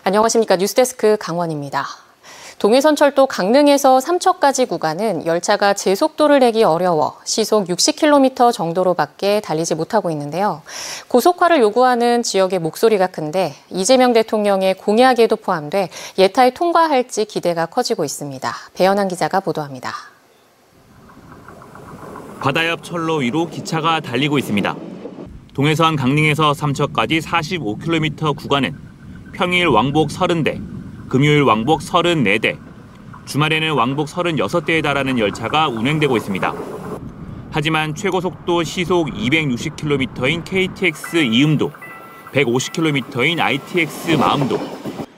안녕하십니까. 뉴스데스크 강원입니다. 동해선철도 강릉에서 삼척까지 구간은 열차가 제속도를 내기 어려워 시속 60km 정도로밖에 달리지 못하고 있는데요. 고속화를 요구하는 지역의 목소리가 큰데 이재명 대통령의 공약에도 포함돼 예타에 통과할지 기대가 커지고 있습니다. 배현환 기자가 보도합니다. 바다 옆 철로 위로 기차가 달리고 있습니다. 동해선 강릉에서 삼척까지 45km 구간은 평일 왕복 30대, 금요일 왕복 34대, 주말에는 왕복 36대에 달하는 열차가 운행되고 있습니다. 하지만 최고속도 시속 260km인 KTX 이음도, 150km인 ITX 마음도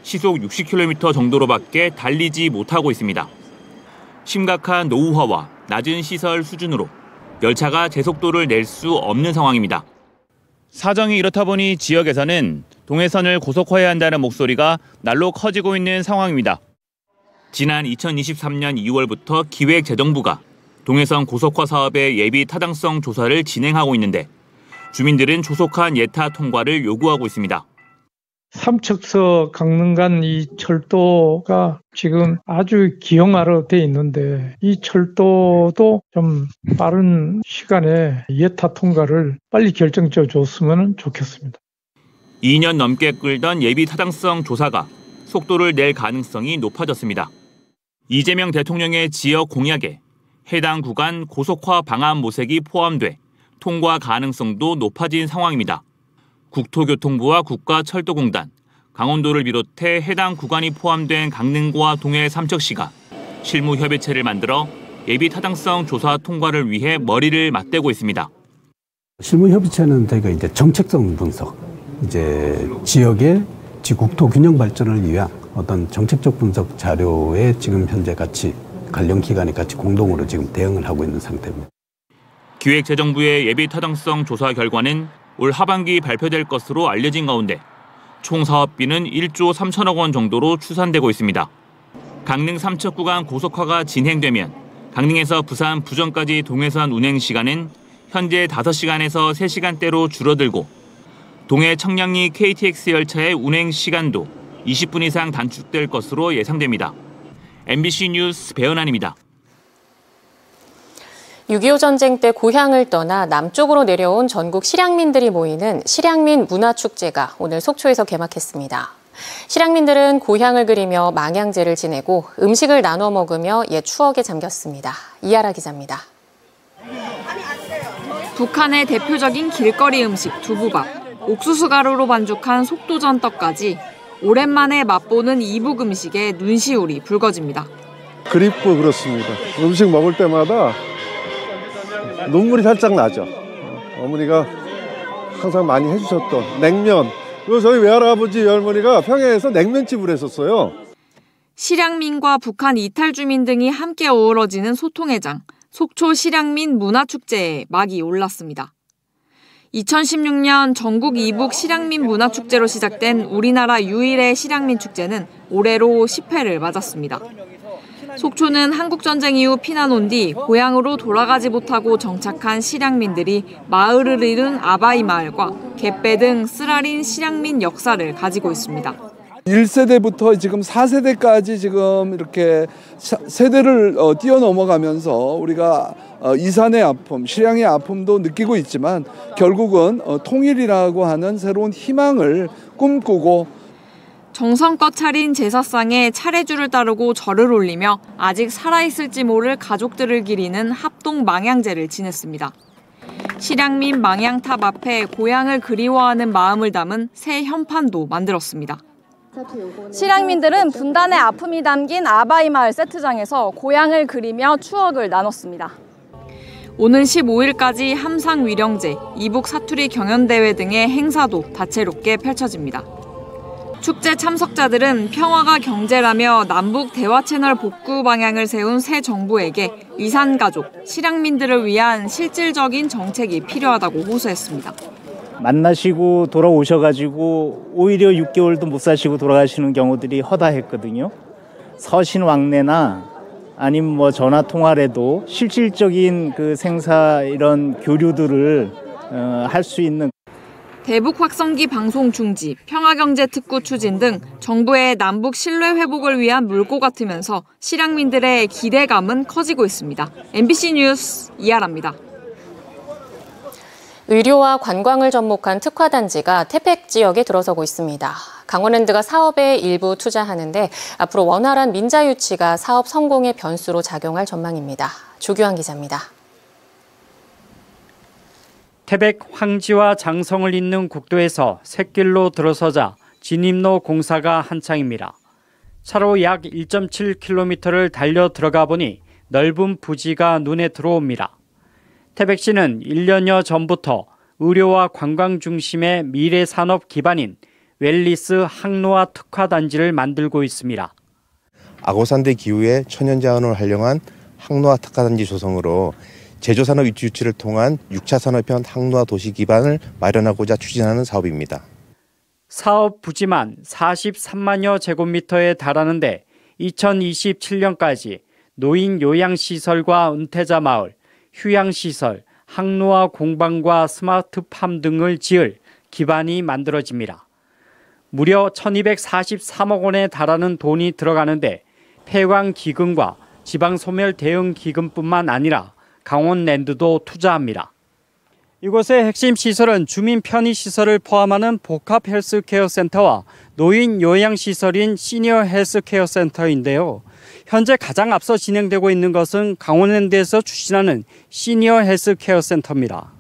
시속 60km 정도로밖에 달리지 못하고 있습니다. 심각한 노후화와 낮은 시설 수준으로 열차가 제속도를 낼 수 없는 상황입니다. 사정이 이렇다 보니 지역에서는 동해선을 고속화해야 한다는 목소리가 날로 커지고 있는 상황입니다. 지난 2023년 2월부터 기획재정부가 동해선 고속화 사업의 예비 타당성 조사를 진행하고 있는데 주민들은 조속한 예타 통과를 요구하고 있습니다. 삼척서 강릉 간 이 철도가 지금 아주 기형화로 돼 있는데 이 철도도 좀 빠른 시간에 예타 통과를 빨리 결정지어 줬으면 좋겠습니다. 2년 넘게 끌던 예비 타당성 조사가 속도를 낼 가능성이 높아졌습니다. 이재명 대통령의 지역 공약에 해당 구간 고속화 방안 모색이 포함돼 통과 가능성도 높아진 상황입니다. 국토교통부와 국가철도공단, 강원도를 비롯해 해당 구간이 포함된 강릉과 동해 삼척시가 실무협의체를 만들어 예비 타당성 조사 통과를 위해 머리를 맞대고 있습니다. 실무협의체는 저희가 이제 정책성 분석, 이제 지역의 국토 균형 발전을 위한 어떤 정책적 분석 자료에 지금 현재 같이 관련 기관이 같이 공동으로 지금 대응을 하고 있는 상태입니다. 기획재정부의 예비 타당성 조사 결과는 올 하반기 발표될 것으로 알려진 가운데 총 사업비는 1조 3천억 원 정도로 추산되고 있습니다. 강릉 삼척 구간 고속화가 진행되면 강릉에서 부산 부전까지 동해선 운행 시간은 현재 5시간에서 3시간대로 줄어들고 동해 청량리 KTX 열차의 운행 시간도 20분 이상 단축될 것으로 예상됩니다. MBC 뉴스 배현환입니다. 6.25 전쟁 때 고향을 떠나 남쪽으로 내려온 전국 실향민들이 모이는 실향민 문화축제가 오늘 속초에서 개막했습니다. 실향민들은 고향을 그리며 망향제를 지내고 음식을 나눠 먹으며 옛 추억에 잠겼습니다. 이하라 기자입니다. 북한의 대표적인 길거리 음식 두부밥, 옥수수 가루로 반죽한 속도전떡까지 오랜만에 맛보는 이북 음식에 눈시울이 붉어집니다. 그립고 그렇습니다. 음식 먹을 때마다 눈물이 살짝 나죠. 어머니가 항상 많이 해주셨던 냉면. 그리고 저희 외할아버지 외할머니가 평양에서 냉면집을 했었어요. 실향민과 북한 이탈 주민 등이 함께 어우러지는 소통회장, 속초 실향민 문화축제에 막이 올랐습니다. 2016년 전국 이북 실향민 문화축제로 시작된 우리나라 유일의 실향민 축제는 올해로 10회를 맞았습니다. 속초는 한국전쟁 이후 피난 온 뒤 고향으로 돌아가지 못하고 정착한 실향민들이 마을을 이룬 아바이 마을과 갯배 등 쓰라린 실향민 역사를 가지고 있습니다. 1세대부터 지금 4세대까지 지금 이렇게 세대를 뛰어넘어가면서 우리가 이산의 아픔, 실향의 아픔도 느끼고 있지만 결국은 통일이라고 하는 새로운 희망을 꿈꾸고 정성껏 차린 제사상에 차례줄을 따르고 절을 올리며 아직 살아있을지 모를 가족들을 기리는 합동 망향제를 지냈습니다. 실향민 망향탑 앞에 고향을 그리워하는 마음을 담은 새 현판도 만들었습니다. 실향민들은 분단의 아픔이 담긴 아바이 마을 세트장에서 고향을 그리며 추억을 나눴습니다. 오는 15일까지 함상 위령제, 이북 사투리 경연대회 등의 행사도 다채롭게 펼쳐집니다. 축제 참석자들은 평화가 경제라며 남북 대화 채널 복구 방향을 세운 새 정부에게 이산가족, 실향민들을 위한 실질적인 정책이 필요하다고 호소했습니다. 만나시고 돌아오셔가지고 오히려 6개월도 못 사시고 돌아가시는 경우들이 허다했거든요. 서신왕래나 아니면 뭐 전화 통화라도 실질적인 그 생사 이런 교류들을 할 수 있는. 대북 확성기 방송 중지, 평화경제 특구 추진 등 정부의 남북 신뢰 회복을 위한 물고 같으면서 실향민들의 기대감은 커지고 있습니다. MBC 뉴스 이하라입니다. 의료와 관광을 접목한 특화단지가 태백 지역에 들어서고 있습니다. 강원랜드가 사업에 일부 투자하는데 앞으로 원활한 민자 유치가 사업 성공의 변수로 작용할 전망입니다. 조규환 기자입니다. 태백 황지와 장성을 잇는 국도에서 샛길로 들어서자 진입로 공사가 한창입니다. 차로 약 1.7km를 달려 들어가 보니 넓은 부지가 눈에 들어옵니다. 태백시는 1년여 전부터 의료와 관광 중심의 미래 산업 기반인 웰리스 항노화 특화단지를 만들고 있습니다. 아고산대 기후의 천연자원을 활용한 항노화 특화단지 조성으로 제조산업 유치를 통한 6차 산업형 항노화 도시 기반을 마련하고자 추진하는 사업입니다. 사업 부지만 43만여 제곱미터에 달하는데 2027년까지 노인 요양시설과 은퇴자 마을, 휴양시설, 항노화 공방과 스마트팜 등을 지을 기반이 만들어집니다. 무려 1243억 원에 달하는 돈이 들어가는데 폐광기금과 지방소멸 대응 기금뿐만 아니라 강원랜드도 투자합니다. 이곳의 핵심 시설은 주민 편의시설을 포함하는 복합 헬스케어 센터와 노인 요양시설인 시니어 헬스케어 센터인데요. 현재 가장 앞서 진행되고 있는 것은 강원랜드에서 추진하는 시니어 헬스케어 센터입니다.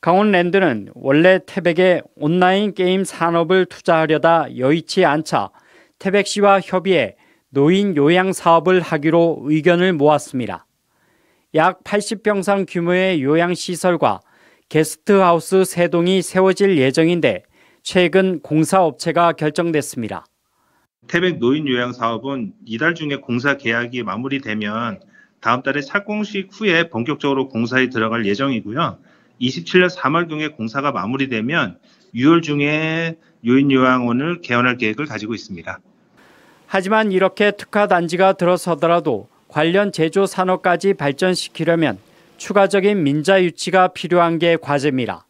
강원랜드는 원래 태백에 온라인 게임 산업을 투자하려다 여의치 않자 태백시와 협의해 노인 요양 사업을 하기로 의견을 모았습니다. 약 80병상 규모의 요양시설과 게스트하우스 3동이 세워질 예정인데 최근 공사업체가 결정됐습니다. 태백 노인 요양 사업은 이달 중에 공사 계약이 마무리되면 다음 달에 착공식 후에 본격적으로 공사에 들어갈 예정이고요. 27년 3월경에 공사가 마무리되면 6월 중에 노인 요양원을 개원할 계획을 가지고 있습니다. 하지만 이렇게 특화단지가 들어서더라도 관련 제조 산업까지 발전시키려면 추가적인 민자 유치가 필요한 게 과제입니다.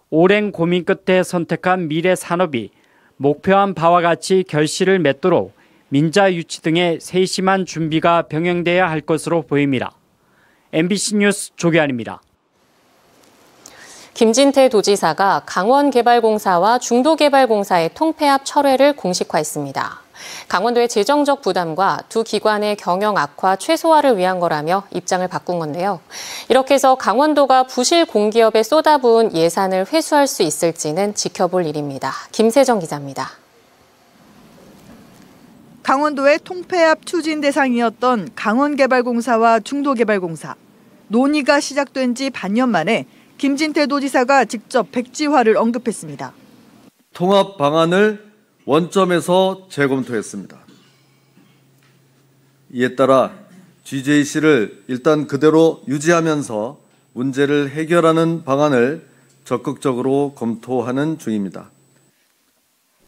오랜 고민 끝에 선택한 미래 산업이 목표한 바와 같이 결실을 맺도록 민자 유치 등의 세심한 준비가 병행돼야 할 것으로 보입니다. MBC 뉴스 조규환입니다. 김진태 도지사가 강원개발공사와 중도개발공사의 통폐합 철회를 공식화했습니다. 강원도의 재정적 부담과 두 기관의 경영 악화 최소화를 위한 거라며 입장을 바꾼 건데요. 이렇게 해서 강원도가 부실 공기업에 쏟아부은 예산을 회수할 수 있을지는 지켜볼 일입니다. 김세정 기자입니다. 강원도의 통폐합 추진 대상이었던 강원개발공사와 중도개발공사. 논의가 시작된 지 반년 만에 김진태 도지사가 직접 백지화를 언급했습니다. 통합 방안을 원점에서 재검토했습니다. 이에 따라 GJC를 일단 그대로 유지하면서 문제를 해결하는 방안을 적극적으로 검토하는 중입니다.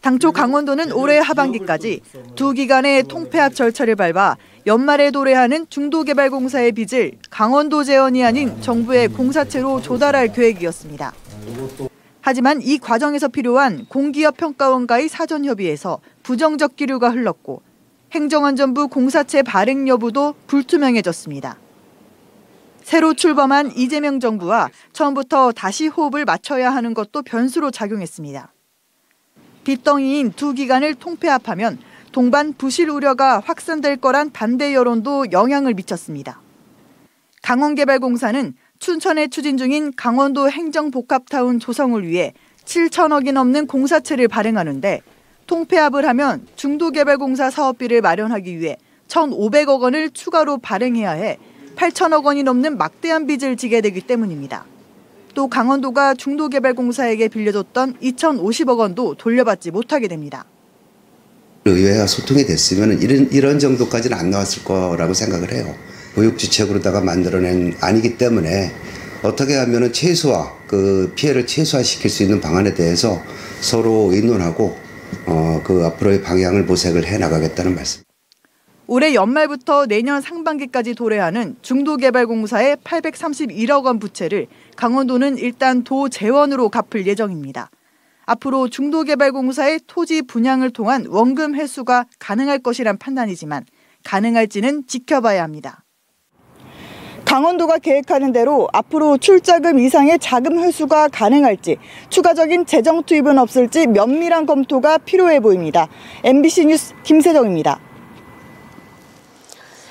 당초 강원도는 올해 하반기까지 두 기관의 통폐합 절차를 밟아 연말에 도래하는 중도개발공사의 빚을 강원도 재원이 아닌 정부의 공사채로 조달할 계획이었습니다. 하지만 이 과정에서 필요한 공기업 평가원과의 사전 협의에서 부정적 기류가 흘렀고 행정안전부 공사채 발행 여부도 불투명해졌습니다. 새로 출범한 이재명 정부와 처음부터 다시 호흡을 맞춰야 하는 것도 변수로 작용했습니다. 빚덩이인 두 기관을 통폐합하면 동반 부실 우려가 확산될 거란 반대 여론도 영향을 미쳤습니다. 강원개발공사는 춘천에 추진 중인 강원도 행정복합타운 조성을 위해 7천억이 넘는 공사채를 발행하는데 통폐합을 하면 중도개발공사 사업비를 마련하기 위해 1,500억 원을 추가로 발행해야 해 8천억 원이 넘는 막대한 빚을 지게 되기 때문입니다. 또 강원도가 중도개발공사에게 빌려줬던 2,050억 원도 돌려받지 못하게 됩니다. 의회와 소통이 됐으면 이런 정도까지는 안 나왔을 거라고 생각을 해요. 보육지책으로다가 만들어낸 아니기 때문에 어떻게 하면 최소화, 그 피해를 최소화시킬 수 있는 방안에 대해서 서로 의논하고 그 앞으로의 방향을 모색을 해 나가겠다는 말씀. 올해 연말부터 내년 상반기까지 도래하는 중도개발공사의 831억 원 부채를 강원도는 일단 도재원으로 갚을 예정입니다. 앞으로 중도개발공사의 토지 분양을 통한 원금 회수가 가능할 것이란 판단이지만 가능할지는 지켜봐야 합니다. 강원도가 계획하는 대로 앞으로 출자금 이상의 자금 회수가 가능할지, 추가적인 재정 투입은 없을지 면밀한 검토가 필요해 보입니다. MBC 뉴스 김세정입니다.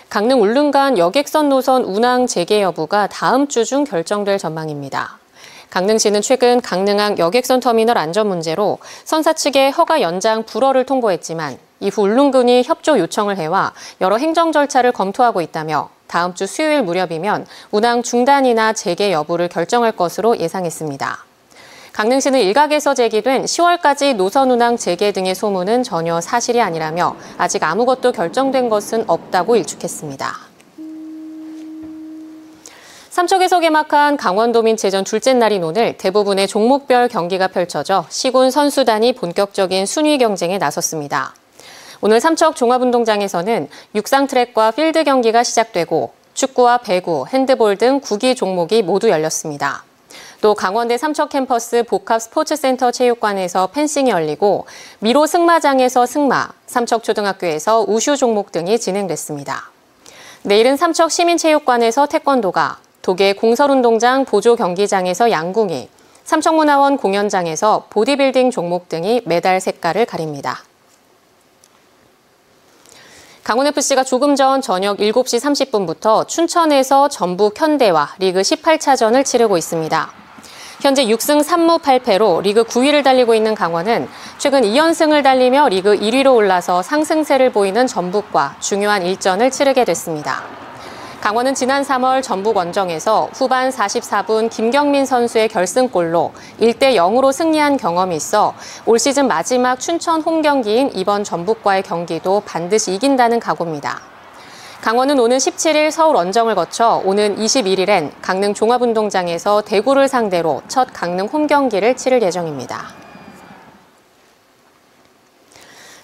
강릉 울릉간 여객선 노선 운항 재개 여부가 다음 주 중 결정될 전망입니다. 강릉시는 최근 강릉항 여객선 터미널 안전 문제로 선사 측에 허가 연장 불허를 통보했지만 이후 울릉군이 협조 요청을 해와 여러 행정 절차를 검토하고 있다며 다음 주 수요일 무렵이면 운항 중단이나 재개 여부를 결정할 것으로 예상했습니다. 강릉시는 일각에서 제기된 10월까지 노선 운항 재개 등의 소문은 전혀 사실이 아니라며 아직 아무것도 결정된 것은 없다고 일축했습니다. 삼척에서 개막한 강원도 민체전 둘째 날인 오늘 대부분의 종목별 경기가 펼쳐져 시군 선수단이 본격적인 순위 경쟁에 나섰습니다. 오늘 삼척 종합운동장에서는 육상 트랙과 필드 경기가 시작되고 축구와 배구, 핸드볼 등 9기 종목이 모두 열렸습니다. 또 강원대 삼척 캠퍼스 복합 스포츠센터 체육관에서 펜싱이 열리고 미로 승마장에서 승마, 삼척초등학교에서 우슈 종목 등이 진행됐습니다. 내일은 삼척 시민체육관에서 태권도가, 도계 공설운동장 보조 경기장에서 양궁이, 삼척문화원 공연장에서 보디빌딩 종목 등이 메달 색깔을 가립니다. 강원FC가 조금 전 저녁 7시 30분부터 춘천에서 전북 현대와 리그 18차전을 치르고 있습니다. 현재 6승 3무 8패로 리그 9위를 달리고 있는 강원은 최근 2연승을 달리며 리그 1위로 올라서 상승세를 보이는 전북과 중요한 일전을 치르게 됐습니다. 강원은 지난 3월 전북 원정에서 후반 44분 김경민 선수의 결승골로 1대0으로 승리한 경험이 있어 올 시즌 마지막 춘천 홈 경기인 이번 전북과의 경기도 반드시 이긴다는 각오입니다. 강원은 오는 17일 서울 원정을 거쳐 오는 21일엔 강릉 종합운동장에서 대구를 상대로 첫 강릉 홈 경기를 치를 예정입니다.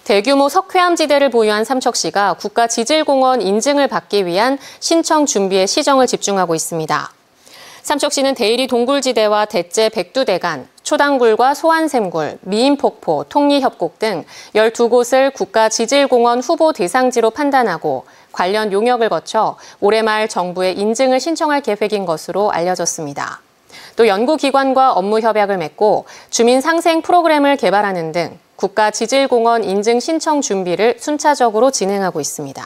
대규모 석회암지대를 보유한 삼척시가 국가지질공원 인증을 받기 위한 신청 준비에 시정을 집중하고 있습니다. 삼척시는 대이리 동굴지대와 대째 백두대간, 초당굴과 소환샘굴, 미인폭포, 통리협곡 등 12곳을 국가지질공원 후보 대상지로 판단하고 관련 용역을 거쳐 올해 말 정부에 인증을 신청할 계획인 것으로 알려졌습니다. 또 연구기관과 업무 협약을 맺고 주민 상생 프로그램을 개발하는 등 국가지질공원 인증 신청 준비를 순차적으로 진행하고 있습니다.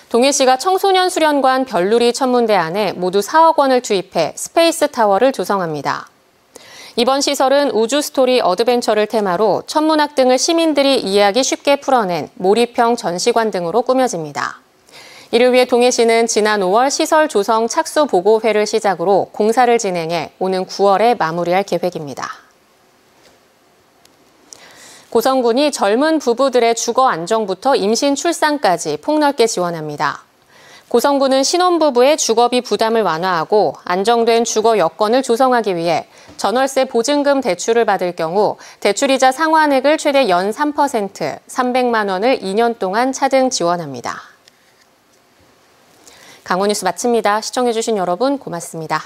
동해시가 청소년 수련관 별누리 천문대 안에 모두 4억 원을 투입해 스페이스 타워를 조성합니다. 이번 시설은 우주스토리 어드벤처를 테마로 천문학 등을 시민들이 이해하기 쉽게 풀어낸 몰입형 전시관 등으로 꾸며집니다. 이를 위해 동해시는 지난 5월 시설 조성 착수 보고회를 시작으로 공사를 진행해 오는 9월에 마무리할 계획입니다. 고성군이 젊은 부부들의 주거 안정부터 임신 출산까지 폭넓게 지원합니다. 고성군은 신혼부부의 주거비 부담을 완화하고 안정된 주거 여건을 조성하기 위해 전월세 보증금 대출을 받을 경우 대출이자 상환액을 최대 연 3%, 300만 원을 2년 동안 차등 지원합니다. 강원뉴스 마칩니다. 시청해주신 여러분 고맙습니다.